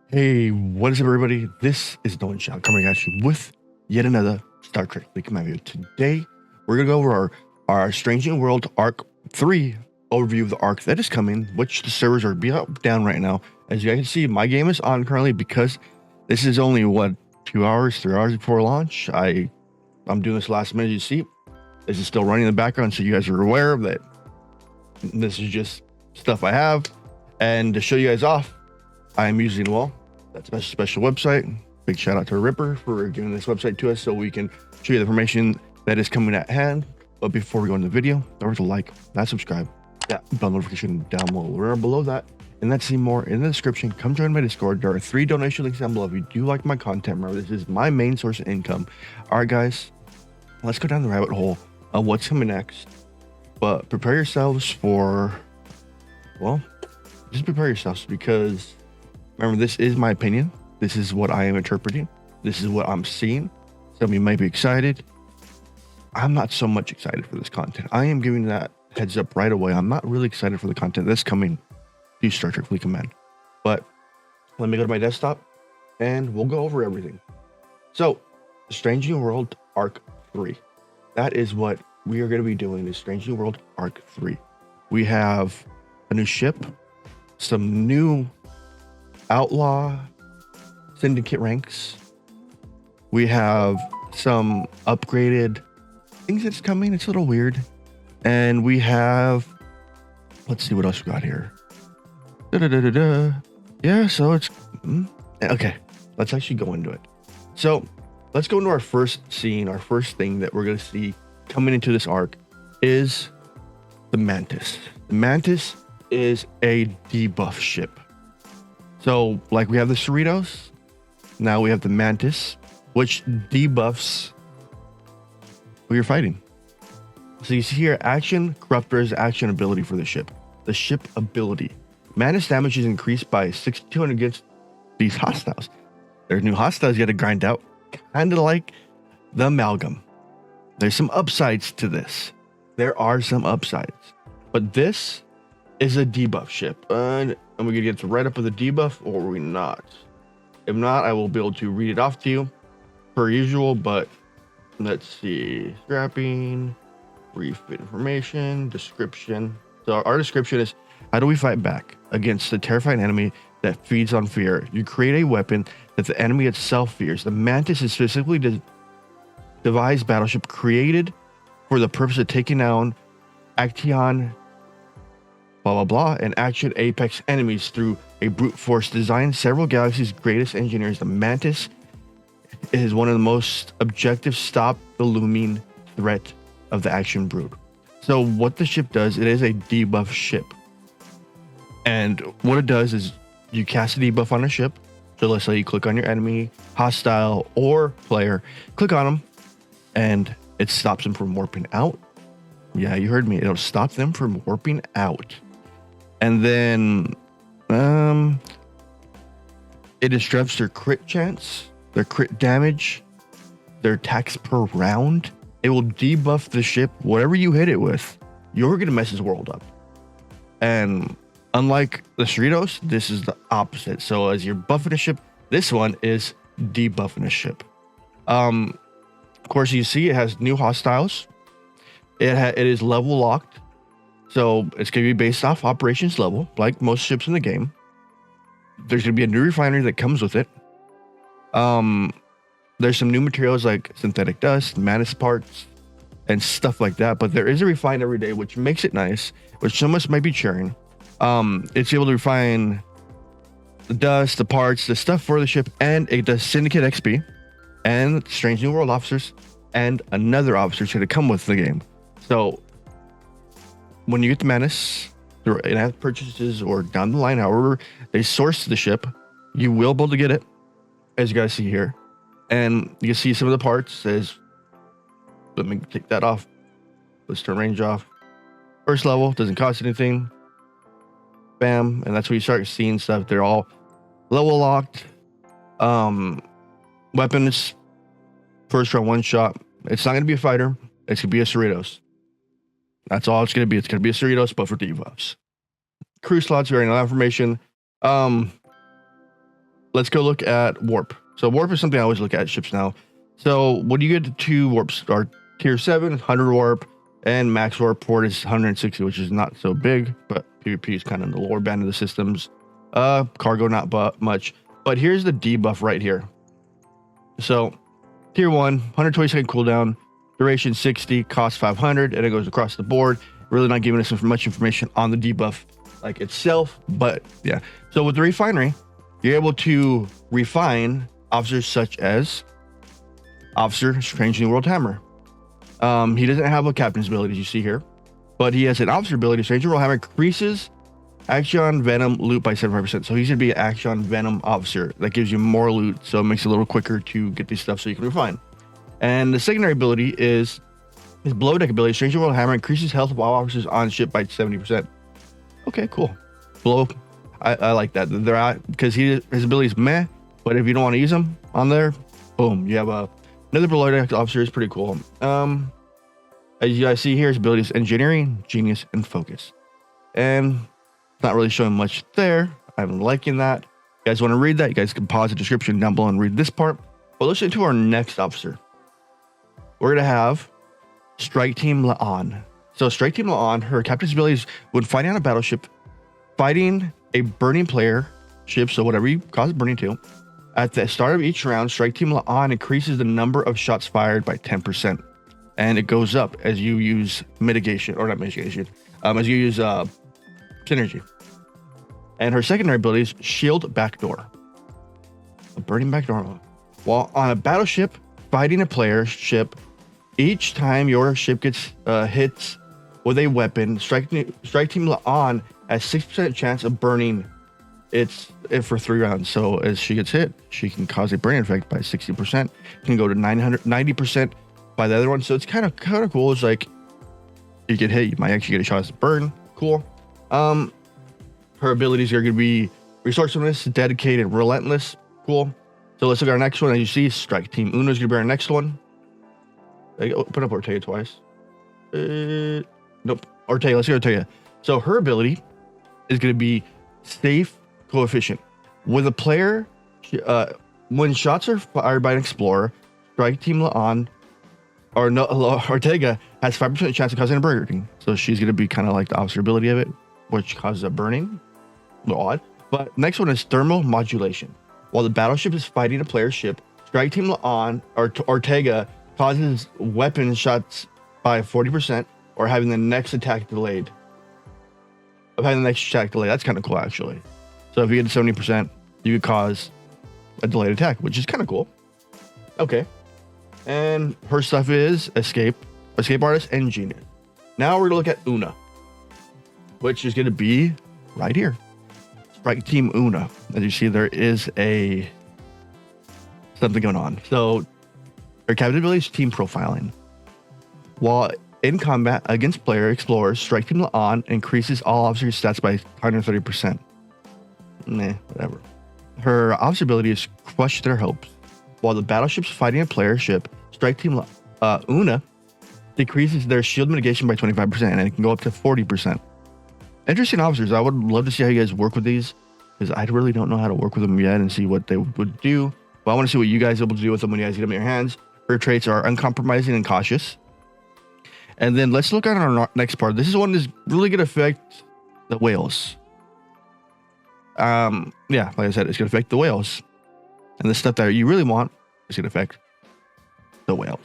Hey, what is up, everybody? This is Nowonshall coming at you with yet another Star Trek League video. Today, we're gonna go over our Strange New World Arc 3 overview of the arc that is coming, which the servers are down right now. As you guys can see, my game is on currently because this is only what 3 hours before launch. I'm doing this last minute. You see, this is still running in the background, so you guys are aware of that. This is just stuff I have, and to show you guys off, I am using, well, that's a special website. Big shout out to Ripper for giving this website to us so we can show you the information that is coming at hand. But before we go into the video, don't forget to like, not subscribe, bell notification down below that, and let's see more in the description. Come join my Discord. There are 3 donation links down below if you do like my content. Remember, this is my main source of income. All right, guys, let's go down the rabbit hole of what's coming next. But prepare yourselves for, well, just prepare yourselves because remember, this is my opinion. This is what I am interpreting. This is what I'm seeing. Some of you might be excited. I'm not so much excited for this content. I am giving that heads up right away. I'm not really excited for the content that's coming to Star Trek Fleet Command. But let me go to my desktop and we'll go over everything. So, Strange New World Arc 3. That is what we are going to be doing, is Strange New World Arc 3. We have a new ship, some new outlaw syndicate ranks. We have some upgraded things that's coming. It's a little weird. And we have, let's see what else we got here. Yeah, so it's okay. Let's actually go into it. So let's go into our first scene. Our first thing that we're going to see coming into this arc is the Mantis. The Mantis is a debuff ship. So, like we have the Cerritos, now we have the Mantis, which debuffs who you're fighting. So you see here, action corruptor is action ability for the ship. The ship ability. Mantis damage is increased by 6,200 against these hostiles. There's new hostiles you got to grind out, kind of like the amalgam. There's some upsides to this. There are some upsides, but this is a debuff ship. And we're gonna get right up with the debuff, or are we not? If not, I will be able to read it off to you per usual, but let's see. Scrapping, brief information, description. So our description is, how do we fight back against the terrifying enemy that feeds on fear? You create a weapon that the enemy itself fears. The Mantis is specifically devised battleship created for the purpose of taking down Action and action apex enemies through a brute force design. Several galaxies' greatest engineers, the Mantis is one of the most objective stop the looming threat of the action brood. So what the ship does, it is a debuff ship, and what it does is you cast a debuff on a ship. So let's say you click on your enemy, hostile or player, click on them, and it stops them from warping out. Yeah, you heard me. It'll stop them from warping out. And then it disrupts their crit chance, their crit damage, their attacks per round. It will debuff the ship. Whatever you hit it with, you're gonna mess his world up. And unlike the Cerritos, this is the opposite. So as you're buffing a ship, this one is debuffing a ship. Of course, you see it has new hostiles. It is level locked. So it's going to be based off operations level, like most ships in the game. There's going to be a new refinery that comes with it. There's some new materials like synthetic dust, Mantis parts, and stuff like that. But there is a refine every day, which makes it nice, which some of us might be cheering. It's able to refine the dust, the parts, the stuff for the ship, and it does Syndicate XP and Strange New World officers and another officer is going to come with the game. So when you get the Mantis, through in-app purchases or down the line, however they source the ship, you will be able to get it, as you guys see here. And you can see some of the parts. Let me take that off. Let's turn range off. First level, doesn't cost anything. Bam, and that's where you start seeing stuff. They're all level locked. Weapons, first round, one shot. It's not going to be a fighter. It's going to be a Cerritos. That's all it's going to be. It's going to be a Cerritos, but for debuffs. Crew slots, very no information. let's go look at warp. So warp is something I always look at ships now. So when you get to 2 warps, are tier 7, 100 warp, and max warp port is 160, which is not so big, but PvP is kind of in the lower band of the systems. Cargo not much, but here's the debuff right here. So tier 1, 120-second cooldown, duration 60, cost 500, and it goes across the board. Really not giving us much information on the debuff like itself, but yeah. So with the refinery, you're able to refine officers such as Officer Strange New World Hammer. He doesn't have a captain's ability, as you see here, but he has an officer ability. Strange New World Hammer increases Action Venom loot by 75%. So he's gonna be an Action Venom officer that gives you more loot, so it makes it a little quicker to get these stuff so you can refine. And the secondary ability is his below deck ability. Strange New World Hammer increases health of all officers on ship by 70%. Okay, cool. Below, I like that. They're out because his ability is meh, but if you don't want to use them on there, boom, you have another below deck officer. Is pretty cool. As you guys see here, his ability is engineering, genius, and focus. And it's not really showing much there. I'm liking that. You guys want to read that? You guys can pause the description down below and read this part. But let's get to our next officer. We're gonna have Strike Team La'an. So Strike Team La'an, her captain's ability is when fighting on a battleship, fighting a burning player ship, so whatever you cause burning to, at the start of each round, Strike Team La'an increases the number of shots fired by 10%. And it goes up as you use mitigation, or not mitigation, as you use synergy. And her secondary ability is Shield Backdoor. A burning backdoor. While on a battleship fighting a player ship, each time your ship gets hits with a weapon, Strike Team La'an has 6% chance of burning it for 3 rounds. So as she gets hit, she can cause a burning effect by 60%. Can go to 90% by the other one. So it's kind of cool. It's like you get hit, you might actually get a shot as a burn. Cool. Her abilities are going to be resourcefulness, dedicated, relentless. Cool. So let's look at our next one. As you see, Strike Team Uno is going to be our next one. Put up Ortega twice. Nope. Ortega. Let's go Ortega. So her ability is going to be safe coefficient. With a player, when shots are fired by an explorer, Strike Team La'an or no, Ortega has 5% chance of causing a burning. So she's going to be kind of like the officer ability of it, which causes a burning. A little odd. But next one is thermal modulation. While the battleship is fighting a player's ship, Strike Team La'an or Ortega causes weapon shots by 40% or having the next attack delayed. That's kind of cool, actually. So if you get to 70%, you could cause a delayed attack, which is kind of cool. Okay. And her stuff is escape artist, and genius. Now we're going to look at Una, which is going to be right here. Strike Team Una. As you see, there is something going on. So her captain ability is team profiling. While in combat against player explorers, Strike Team La'an increases all officer stats by 130%. Nah, whatever. Her officer ability is crush their hopes. While the battleship's fighting a player ship, Strike Team Una decreases their shield mitigation by 25%, and it can go up to 40%. Interesting officers. I would love to see how you guys work with these, because I really don't know how to work with them yet and see what they would do. But I want to see what you guys are able to do with them when you guys get them in your hands. Her traits are uncompromising and cautious. And then let's look at our next part. This is one that's really going to affect the whales. Yeah, like I said, it's going to affect the whales. And the stuff that you really want is going to affect the whales.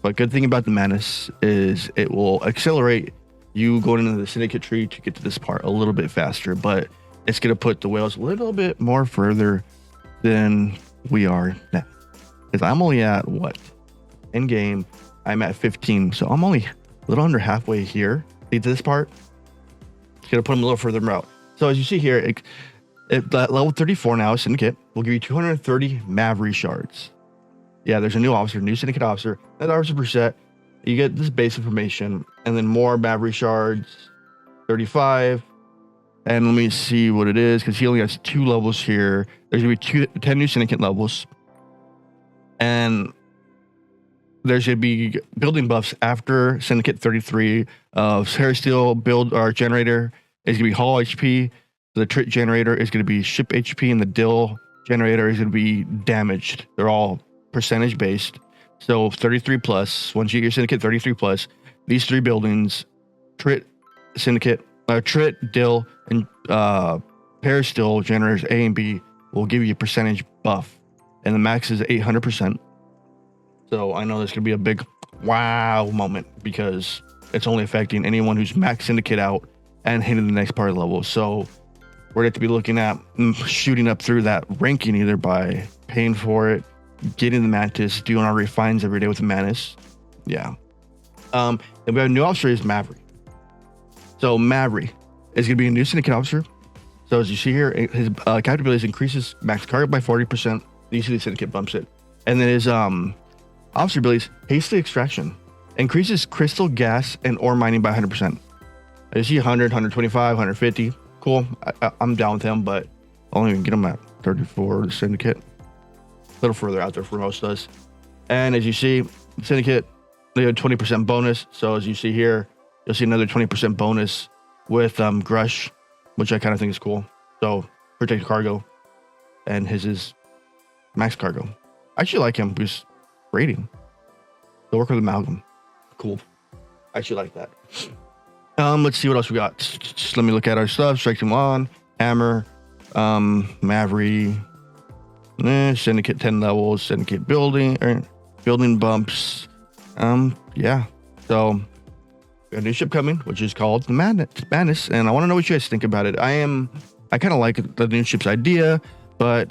But good thing about the Mantis is it will accelerate you going into the syndicate tree to get to this part a little bit faster, but it's going to put the whales a little bit more further than we are now. Because I'm only at what? In game, I'm at 15, so I'm only a little under halfway here. See to this part? It's going to put them a little further out. So as you see here, at level 34 now, Syndicate will give you 230 Maverick shards. Yeah, there's a new officer, new Syndicate officer. That officer per set. You get this base information, and then more Maverick shards, 35. And let me see what it is, because he only has 2 levels here. There's going to be 10 new Syndicate levels. And there's going to be building buffs after Syndicate 33 of Hair Steel build or generator. It's going to be Hull HP, The trit generator is going to be ship HP, and the dill generator is going to be damaged. They're all percentage based. So 33 plus. Once you get your syndicate 33 plus, these 3 buildings, trit, syndicate, trit, dill, and peristill generators A and B will give you a percentage buff, and the max is 800%. So I know this could be a big wow moment because it's only affecting anyone who's max syndicate out and hitting the next part of the level. So we're going to be looking at shooting up through that ranking either by paying for it, getting the Mantis, doing our refines every day with the Mantis. Yeah. And we have a new officer is Maverick. So Maverick is going to be a new syndicate officer. So as you see here, his capabilities increases max cargo by 40%. You see the syndicate bumps it. And then his officer abilities, hasty extraction, increases crystal, gas, and ore mining by 100%. I see 100, 125, 150. Cool. I'm down with him, but I'll only get him at 34, the syndicate. A little further out there for most of us. And as you see, syndicate, they have 20% bonus. So as you see here, you'll see another 20% bonus with Grush, which I kind of think is cool. So protect cargo, and his is max cargo. I actually like him because rating. They'll work with Amalgam. Cool. I actually like that. Let's see what else we got. Just let me look at our stuff. Strike him on, hammer, Maverick, syndicate 10 levels, syndicate building bumps. Yeah. So we got a new ship coming, which is called the Mantis, and I want to know what you guys think about it. I kind of like the new ship's idea, but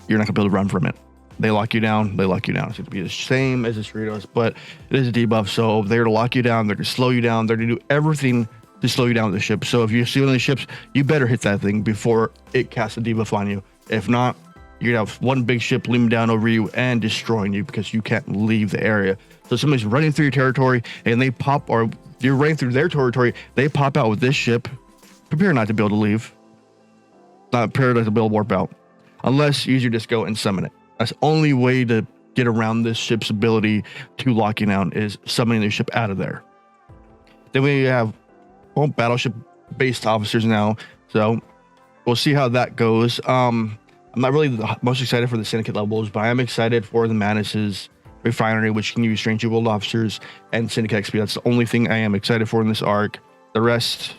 you're not gonna be able to run from it. They lock you down. It's going to be the same as the Cerritos, but it is a debuff. So they're to lock you down. They're to slow you down. They're to do everything to slow you down with the ship. So if you see one of the ships, you better hit that thing before it casts a debuff on you. If not, you're going to have one big ship looming down over you and destroying you because you can't leave the area. So somebody's running through your territory and they pop, or you're running through their territory, they pop out with this ship. Prepare not to be able to leave. Not prepare not to be able to warp out. Unless you use your disco and summon it. That's the only way to get around this ship's ability to lock you down is summoning the ship out of there. Then we have battleship based officers now. So we'll see how that goes. I'm not really the most excited for the syndicate levels, but I am excited for the Mantis's refinery, which can use strange gold officers and syndicate XP. That's the only thing I am excited for in this arc. The rest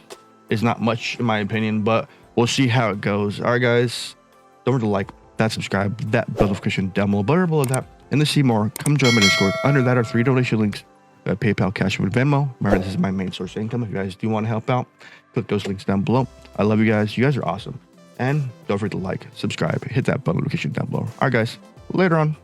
is not much in my opinion, but we'll see how it goes. All right, guys, don't forget to like, that, subscribe, that bell notification down below that, and to see more, come join my Discord. Under that are 3 donation links: PayPal, Cashapp, and Venmo. Remember, this is my main source of income. If you guys do want to help out, click those links down below. I love you guys. You guys are awesome, and don't forget to like, subscribe, hit that bell notification down below. All right, guys, later on.